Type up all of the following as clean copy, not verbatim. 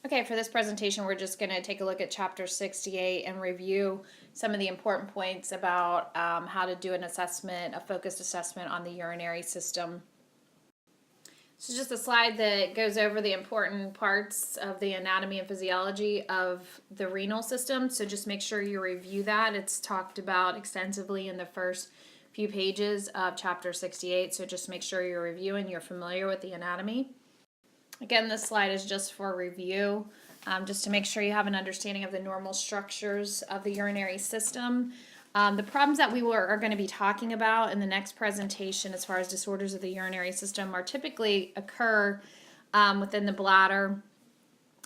Okay, for this presentation, we're just going to take a look at Chapter 68 and review some of the important points about how to do an assessment, a focused assessment on the urinary system. This is just a slide that goes over the important parts of the anatomy and physiology of the renal system, so just make sure you review that. It's talked about extensively in the first few pages of Chapter 68, so just make sure you're reviewing, you're familiar with the anatomy. Again, this slide is just for review, just to make sure you have an understanding of the normal structures of the urinary system. The problems that we are going to be talking about in the next presentation as far as disorders of the urinary system are typically occur within the bladder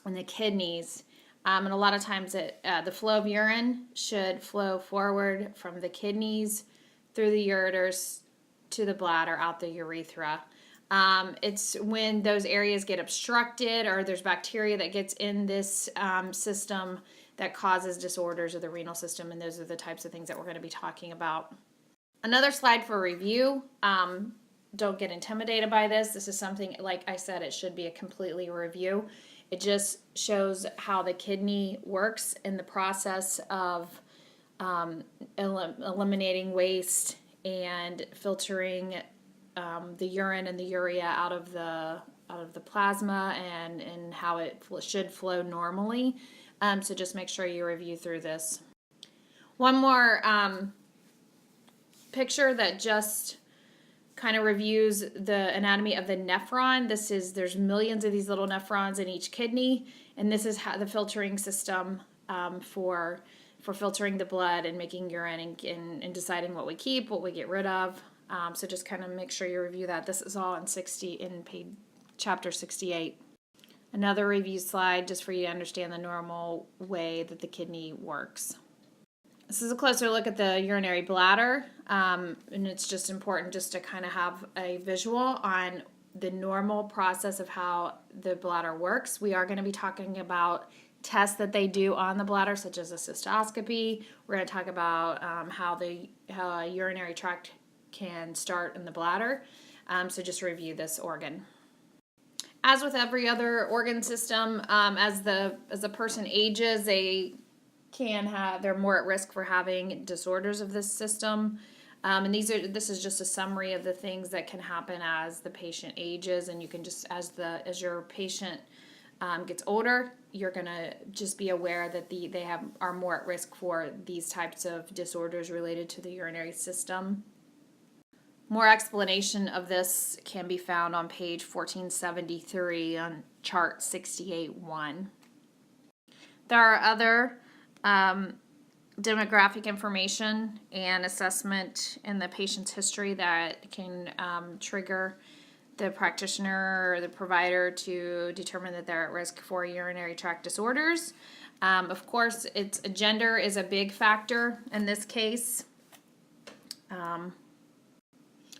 and the kidneys. And a lot of times the flow of urine should flow forward from the kidneys through the ureters to the bladder out the urethra. It's when those areas get obstructed or there's bacteria that gets in this system that causes disorders of the renal system, and those are the types of things that we're going to be talking about. Another slide for review. Don't get intimidated by this. This is something, like I said, it should be a completely review. It just shows how the kidney works in the process of eliminating waste and filtering the urine and the urea out of the plasma and how it should flow normally. So just make sure you review through this. One more picture that just kind of reviews the anatomy of the nephron. There's millions of these little nephrons in each kidney, and this is how the filtering system for filtering the blood and making urine and deciding what we keep, what we get rid of. So just kind of make sure you review that. This is all in Chapter 68. Another review slide just for you to understand the normal way that the kidney works. This is a closer look at the urinary bladder, and it's just important just to kind of have a visual on the normal process of how the bladder works. We are going to be talking about tests that they do on the bladder, such as a cystoscopy. We're going to talk about how a urinary tract can start in the bladder. So just review this organ. As with every other organ system, as a person ages, they're more at risk for having disorders of this system. And this is just a summary of the things that can happen as the patient ages, and you can just as your patient gets older, you're gonna just be aware that they are more at risk for these types of disorders related to the urinary system. More explanation of this can be found on page 1473 on chart 68.1. There are other demographic information and assessment in the patient's history that can trigger the practitioner or the provider to determine that they're at risk for urinary tract disorders. Of course, gender is a big factor in this case.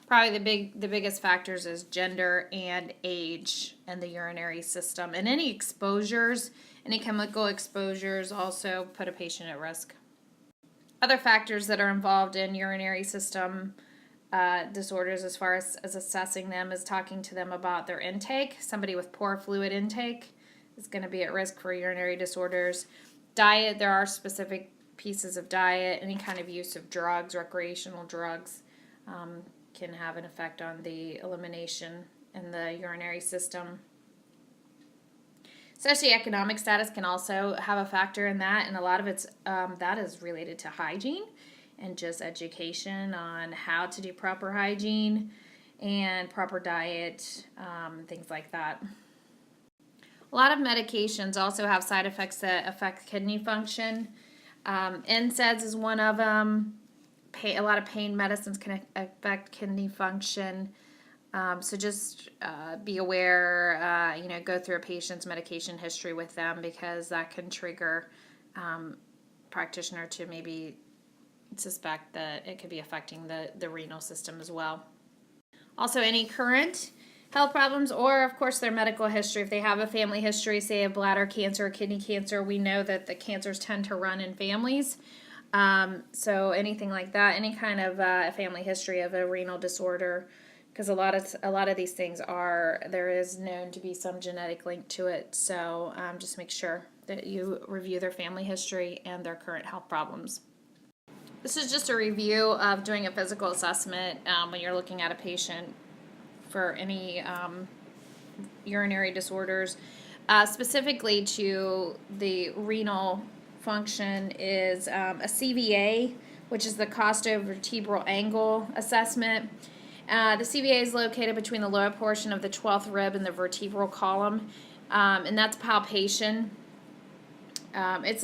Probably the biggest factors is gender and age in the urinary system. And any exposures, any chemical exposures also put a patient at risk. Other factors that are involved in urinary system disorders as far as assessing them is talking to them about their intake. Somebody with poor fluid intake is going to be at risk for urinary disorders. Diet, there are specific pieces of diet. Any kind of use of drugs, recreational drugs, can have an effect on the elimination in the urinary system. Socioeconomic status can also have a factor in that, and a lot of that is related to hygiene and just education on how to do proper hygiene and proper diet, things like that. A lot of medications also have side effects that affect kidney function. NSAIDs is one of them. A lot of pain medicines can affect kidney function. So just be aware, go through a patient's medication history with them, because that can trigger practitioner to maybe suspect that it could be affecting the renal system as well. Also, any current health problems, or of course their medical history. If they have a family history, say of bladder cancer or kidney cancer, we know that the cancers tend to run in families. So anything like that, any kind of family history of a renal disorder because a lot of these things there is known to be some genetic link to it. So just make sure that you review their family history and their current health problems. This is just a review of doing a physical assessment when you're looking at a patient for any urinary disorders. Specifically to the renal function is a CVA, which is the costovertebral angle assessment. The CVA is located between the lower portion of the 12th rib and the vertebral column, and that's palpation. It's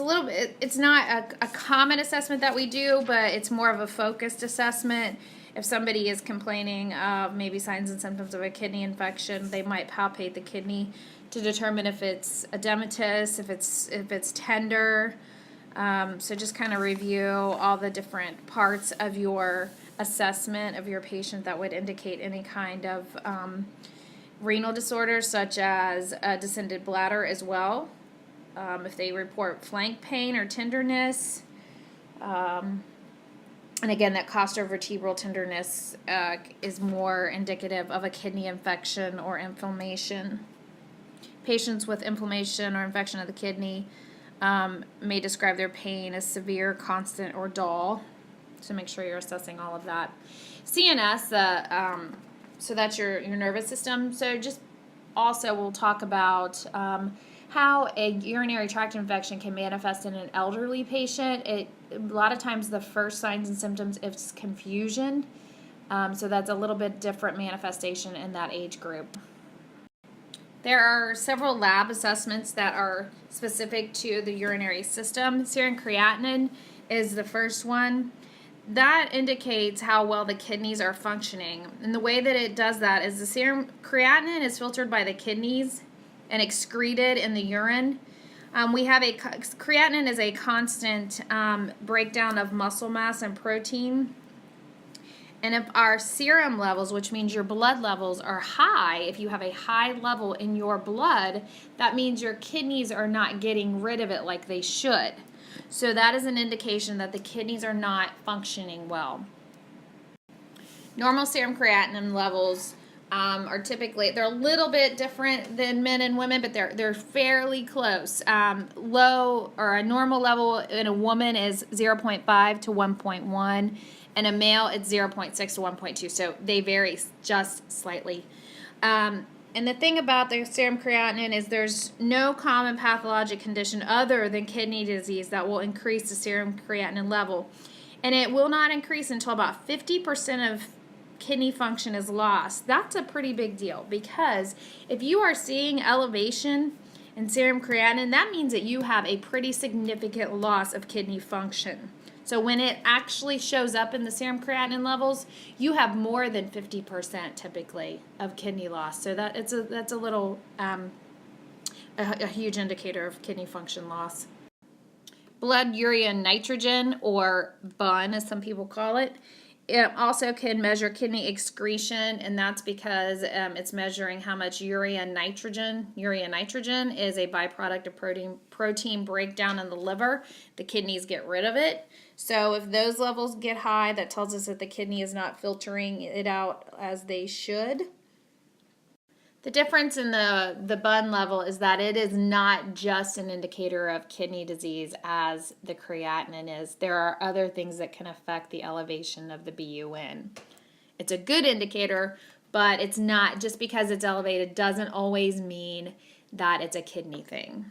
not a common assessment that we do, but it's more of a focused assessment. If somebody is complaining of maybe signs and symptoms of a kidney infection, they might palpate the kidney to determine if it's edematous, if it's tender. So just kind of review all the different parts of your assessment of your patient that would indicate any kind of renal disorder, such as a distended bladder as well. If they report flank pain or tenderness, and again, that costovertebral tenderness is more indicative of a kidney infection or inflammation. Patients with inflammation or infection of the kidney may describe their pain as severe, constant, or dull. So make sure you're assessing all of that. CNS, so that's your nervous system. So just also we'll talk about how a urinary tract infection can manifest in an elderly patient. A lot of times the first signs and symptoms is confusion. So that's a little bit different manifestation in that age group. There are several lab assessments that are specific to the urinary system. Serum creatinine is the first one. That indicates how well the kidneys are functioning. And the way that it does that is the serum creatinine is filtered by the kidneys and excreted in the urine. Creatinine is a constant breakdown of muscle mass and protein. And if our serum levels, which means your blood levels, are high, if you have a high level in your blood, that means your kidneys are not getting rid of it like they should. So that is an indication that the kidneys are not functioning well. Normal serum creatinine levels are typically, they're a little bit different than men and women, but they're fairly close. Low or a normal level in a woman is 0.5 to 1.1, and a male it's 0.6 to 1.2. So they vary just slightly. And the thing about the serum creatinine is there's no common pathologic condition other than kidney disease that will increase the serum creatinine level. And it will not increase until about 50% of kidney function is lost. That's a pretty big deal, because if you are seeing elevation in serum creatinine, that means that you have a pretty significant loss of kidney function. So when it actually shows up in the serum creatinine levels, you have more than 50% typically of kidney loss. So that's a little a huge indicator of kidney function loss. Blood urea nitrogen, or BUN as some people call it. It also can measure kidney excretion, and that's because it's measuring how much urea nitrogen. Urea nitrogen is a byproduct of protein breakdown in the liver. The kidneys get rid of it. So if those levels get high, that tells us that the kidney is not filtering it out as they should. The difference in the BUN level is that it is not just an indicator of kidney disease as the creatinine is. There are other things that can affect the elevation of the BUN. It's a good indicator, but it's not, just because it's elevated doesn't always mean that it's a kidney thing.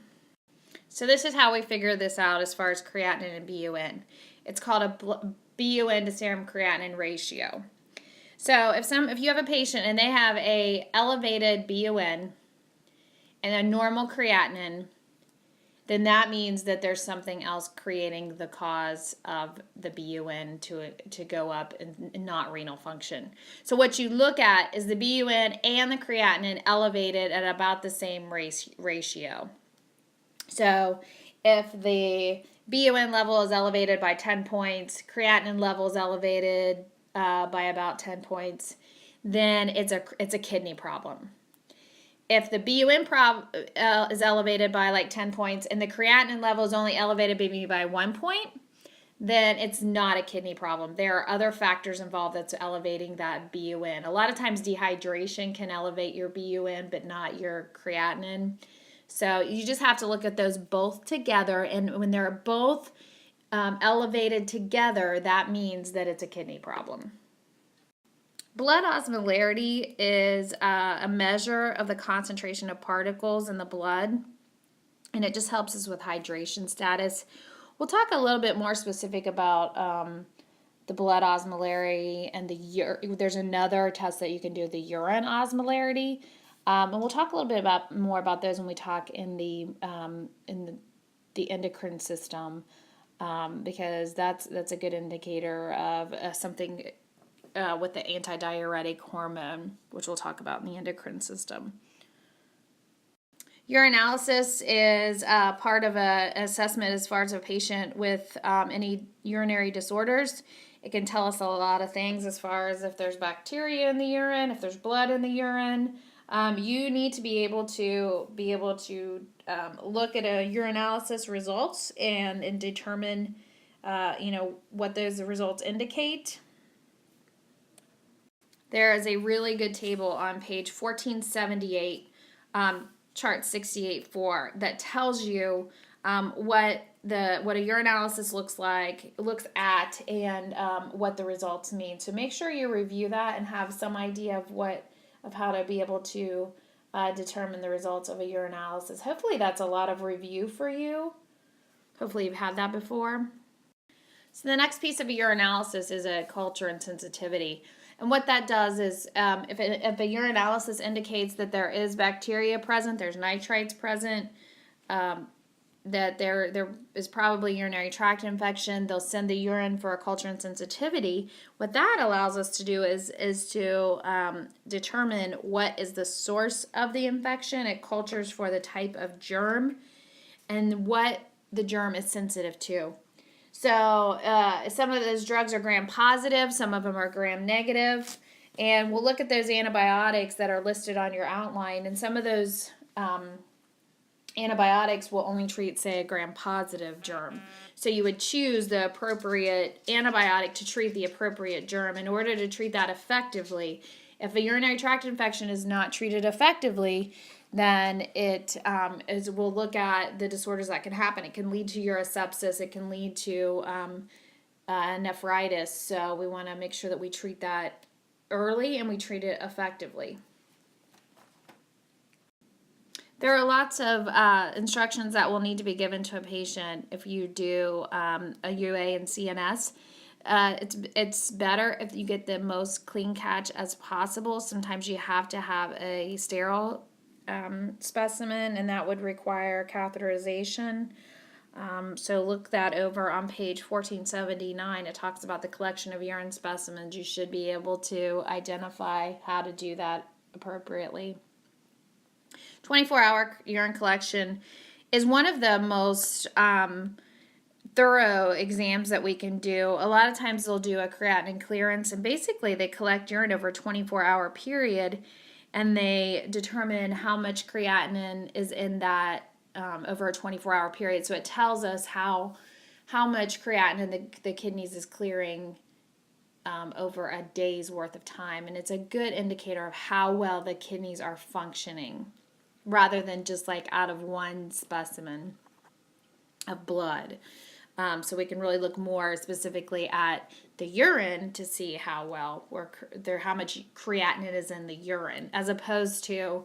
So this is how we figure this out as far as creatinine and BUN. It's called a BUN to serum creatinine ratio. So if you have a patient and they have a elevated BUN and a normal creatinine, then that means that there's something else creating the cause of the BUN to go up and not renal function. So what you look at is the BUN and the creatinine elevated at about the same ratio. So if the BUN level is elevated by 10 points, creatinine level is elevated by about 10 points, then it's a kidney problem. If the BUN is elevated by like 10 points and the creatinine level is only elevated maybe by 1 point, then it's not a kidney problem. There are other factors involved that's elevating that BUN. A lot of times dehydration can elevate your BUN, but not your creatinine. So you just have to look at those both together, and when they're both elevated together, that means that it's a kidney problem. Blood osmolarity is a measure of the concentration of particles in the blood, and it just helps us with hydration status. We'll talk a little bit more specific about the blood osmolarity and there's another test that you can do, the urine osmolarity, and we'll talk a little bit more about those when we talk in the endocrine system, because that's a good indicator of something with the antidiuretic hormone, which we'll talk about in the endocrine system. Urinalysis is part of an assessment as far as a patient with any urinary disorders. It can tell us a lot of things as far as if there's bacteria in the urine, if there's blood in the urine. You need to be able to look at a urinalysis results and determine what those results indicate. There is a really good table on page 1478, chart 68.4, that tells you what a urinalysis looks at, and what the results mean. So make sure you review that and have some idea of how to be able to determine the results of a urinalysis. Hopefully that's a lot of review for you. Hopefully you've had that before. So the next piece of a urinalysis is a culture and sensitivity. And what that does is if a urinalysis indicates that there is bacteria present, there's nitrites present, that there is probably urinary tract infection, they'll send the urine for a culture and sensitivity. What that allows us to do is to determine what is the source of the infection. It cultures for the type of germ and what the germ is sensitive to. So some of those drugs are gram-positive, some of them are gram-negative, and we'll look at those antibiotics that are listed on your outline, and some of those antibiotics will only treat, say, a gram-positive germ. So you would choose the appropriate antibiotic to treat the appropriate germ in order to treat that effectively. If a urinary tract infection is not treated effectively, then we'll look at the disorders that can happen. It can lead to urosepsis. It can lead to nephritis. So we want to make sure that we treat that early and we treat it effectively. There are lots of instructions that will need to be given to a patient if you do a UA and CNS. It's better if you get the most clean catch as possible. Sometimes you have to have a sterile specimen, and that would require catheterization. So look that over on page 1479. It talks about the collection of urine specimens. You should be able to identify how to do that appropriately. 24-hour urine collection is one of the most thorough exams that we can do. A lot of times they'll do a creatinine clearance, and basically they collect urine over a 24-hour period, and they determine how much creatinine is in that over a 24-hour period. So it tells us how much creatinine the kidneys is clearing over a day's worth of time, and it's a good indicator of how well the kidneys are functioning, rather than just like out of one specimen of blood. So we can really look more specifically at the urine to see how well how much creatinine is in the urine, as opposed to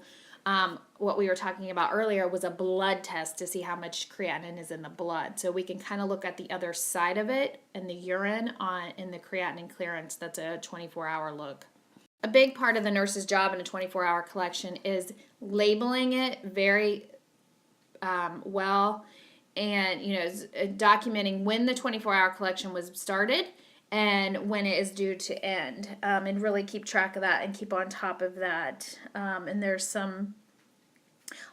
what we were talking about earlier was a blood test to see how much creatinine is in the blood. So we can kind of look at the other side of it in the urine in the creatinine clearance. That's a 24-hour look. A big part of the nurse's job in a 24-hour collection is labeling it very well, and documenting when the 24-hour collection was started and when it is due to end, and really keep track of that and keep on top of that. And there's a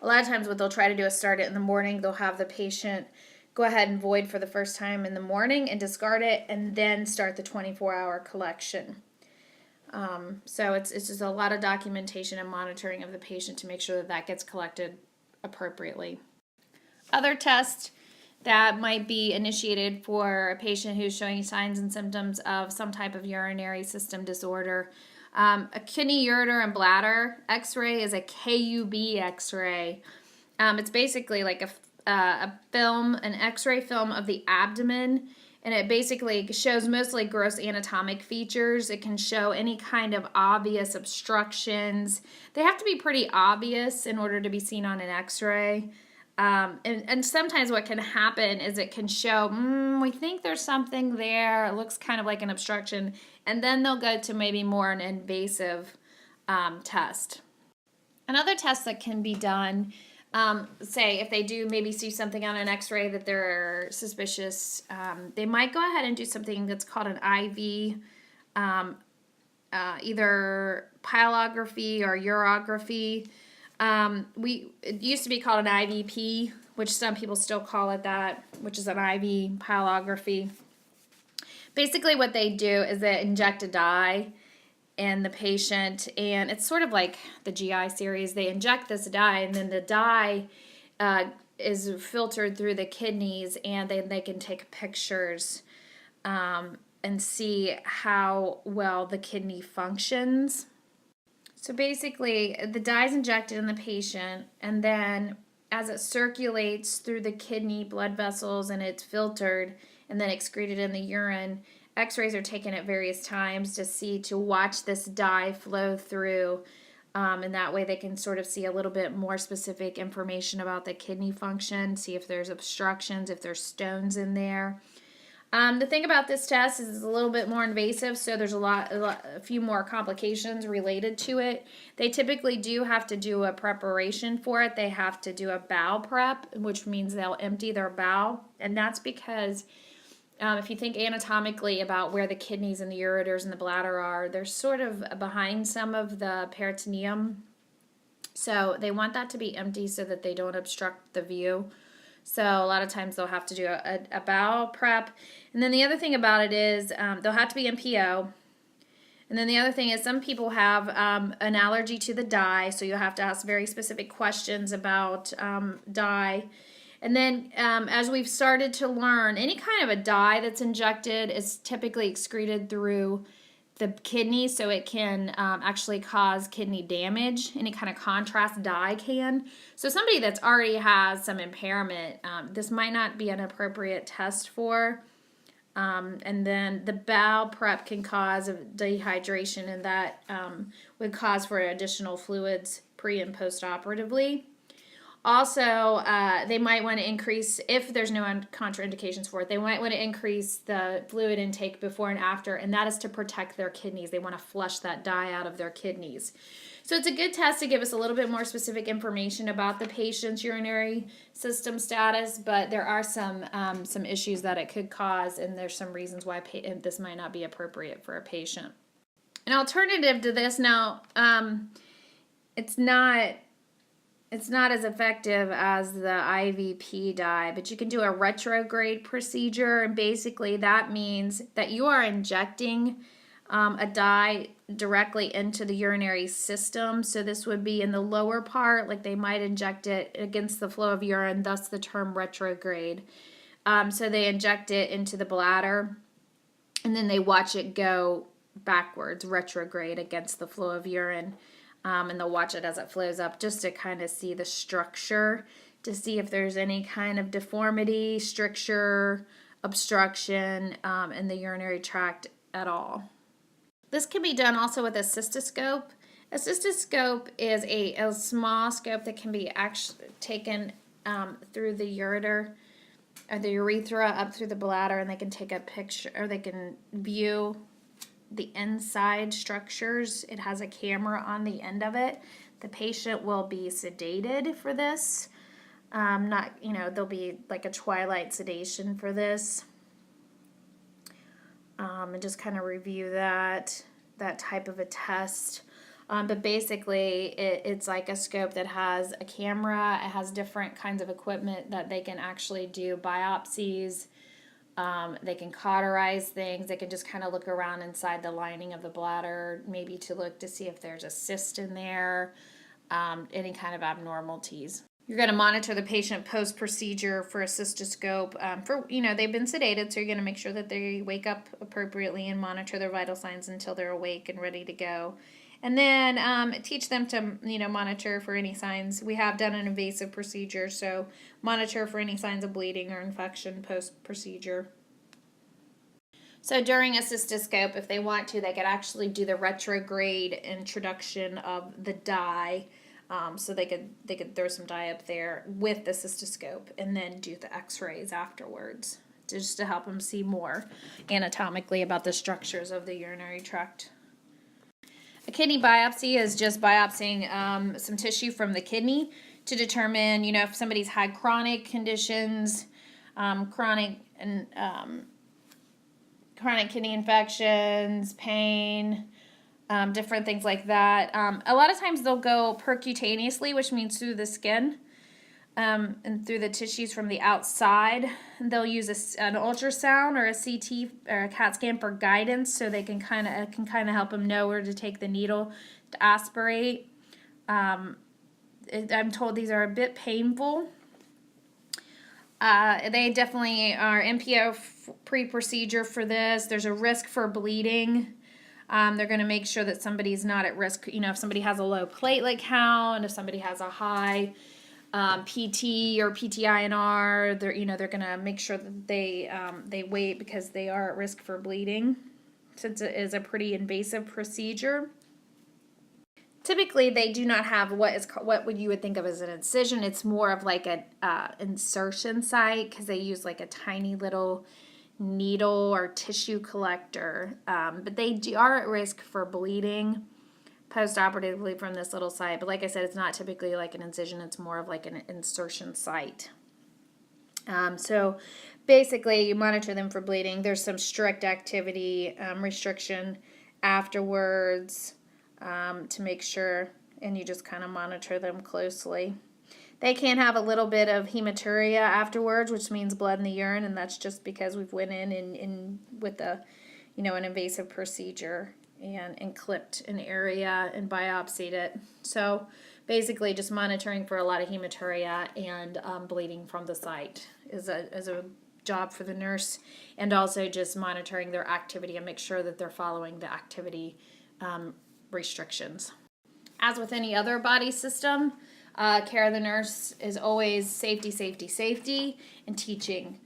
lot of times what they'll try to do is start it in the morning. They'll have the patient go ahead and void for the first time in the morning and discard it, and then start the 24-hour collection. So it's just a lot of documentation and monitoring of the patient to make sure that gets collected appropriately. Other tests That might be initiated for a patient who's showing signs and symptoms of some type of urinary system disorder. A kidney, ureter, and bladder x-ray is a KUB x-ray. It's basically like a film, an x-ray film of the abdomen, and it basically shows mostly gross anatomic features. It can show any kind of obvious obstructions. They have to be pretty obvious in order to be seen on an x-ray. And sometimes what can happen is it can show, we think there's something there. It looks kind of like an obstruction. And then they'll go to maybe more an invasive test. Another test that can be done, say if they do maybe see something on an x-ray that they're suspicious, they might go ahead and do something that's called an IV, either pylography or urography. It used to be called an IVP, which some people still call it that, which is an IV pylography. Basically what they do is they inject a dye in the patient, and it's sort of like the GI series. They inject this dye, and then the dye is filtered through the kidneys, and then they can take pictures and see how well the kidney functions. So basically, the dye is injected in the patient, and then as it circulates through the kidney blood vessels and it's filtered and then excreted in the urine, x-rays are taken at various times to watch this dye flow through, and that way they can sort of see a little bit more specific information about the kidney function, see if there's obstructions, if there's stones in there. The thing about this test is it's a little bit more invasive, so there's a few more complications related to it. They typically do have to do a preparation for it. They have to do a bowel prep, which means they'll empty their bowel, and that's because if you think anatomically about where the kidneys and the ureters and the bladder are, they're sort of behind some of the peritoneum, so they want that to be empty so that they don't obstruct the view. So a lot of times they'll have to do a bowel prep. And then the other thing about it is they'll have to be NPO. And then the other thing is some people have an allergy to the dye, so you'll have to ask very specific questions about dye. And then as we've started to learn, any kind of a dye that's injected is typically excreted through the kidney, so it can actually cause kidney damage. Any kind of contrast dye can. So somebody that's already has some impairment, this might not be an appropriate test for. And then the bowel prep can cause dehydration, and that would cause for additional fluids pre and post operatively. Also, they might want to increase, if there's no contraindications for it, they might want to increase the fluid intake before and after, and that is to protect their kidneys. They want to flush that dye out of their kidneys. So it's a good test to give us a little bit more specific information about the patient's urinary system status, but there are some issues that it could cause, and there's some reasons why this might not be appropriate for a patient. An alternative to this, now, it's not as effective as the IVP dye, but you can do a retrograde procedure, and basically that means that you are injecting a dye directly into the urinary system. So this would be in the lower part, like they might inject it against the flow of urine, thus the term retrograde. So they inject it into the bladder, and then they watch it go backwards, retrograde against the flow of urine. And they'll watch it as it flows up just to kind of see the structure, to see if there's any kind of deformity, stricture, obstruction in the urinary tract at all. This can be done also with a cystoscope. A cystoscope is a small scope that can be actually taken through the ureter or the urethra up through the bladder, and they can take a picture, or they can view the inside structures. It has a camera on the end of it. The patient will be sedated for this. There'll be like a twilight sedation for this. And just kind of review that type of a test. But basically, it's like a scope that has a camera. It has different kinds of equipment that they can actually do biopsies. They can cauterize things. They can just kind of look around inside the lining of the bladder, maybe to look to see if there's a cyst in there, any kind of abnormalities. You're going to monitor the patient post-procedure for a cystoscope. They've been sedated, so you're going to make sure that they wake up appropriately and monitor their vital signs until they're awake and ready to go. And then teach them to, monitor for any signs. We have done an invasive procedure, so monitor for any signs of bleeding or infection post-procedure. So during a cystoscope, if they want to, they could actually do the retrograde introduction of the dye. So they could throw some dye up there with the cystoscope and then do the x-rays afterwards, just to help them see more anatomically about the structures of the urinary tract. A kidney biopsy is just biopsying some tissue from the kidney to determine, if somebody's had chronic conditions, chronic kidney infections, pain, different things like that. A lot of times they'll go percutaneously, which means through the skin and through the tissues from the outside. They'll use an ultrasound or a CT or a CAT scan for guidance, so they can kind of help them know where to take the needle to aspirate. I'm told these are a bit painful. They definitely are NPO pre-procedure for this. There's a risk for bleeding. They're going to make sure that somebody's not at risk. If somebody has a low platelet count, if somebody has a high PT or PTINR, they're going to make sure that they wait because they are at risk for bleeding, since it is a pretty invasive procedure. Typically, they do not have what you would think of as an incision. It's more of like an insertion site, because they use like a tiny little needle or tissue collector. But they are at risk for bleeding post-operatively from this little site. But like I said, it's not typically like an incision. It's more of like an insertion site. So basically, you monitor them for bleeding. There's some strict activity restriction afterwards. To make sure, and you just kind of monitor them closely. They can have a little bit of hematuria afterwards, which means blood in the urine, and that's just because we've went in with an invasive procedure and clipped an area and biopsied it. So basically, just monitoring for a lot of hematuria and bleeding from the site is a job for the nurse, and also just monitoring their activity and make sure that they're following the activity restrictions. As with any other body system, care of the nurse is always safety, safety, safety, and teaching.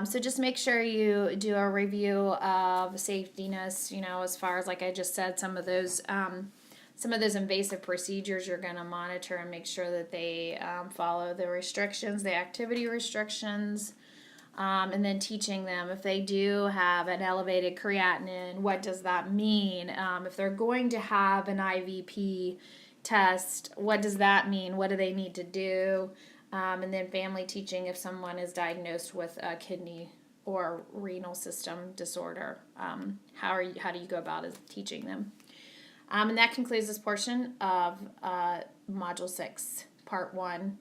So just make sure you do a review of safetiness, as far as, like I just said, some of those invasive procedures you're going to monitor and make sure that they follow the restrictions, the activity restrictions. And then teaching them if they do have an elevated creatinine, what does that mean? If they're going to have an IVP test, what does that mean? What do they need to do? And then family teaching if someone is diagnosed with a kidney or renal system disorder. How do you go about teaching them? And that concludes this portion of Module 6, Part 1.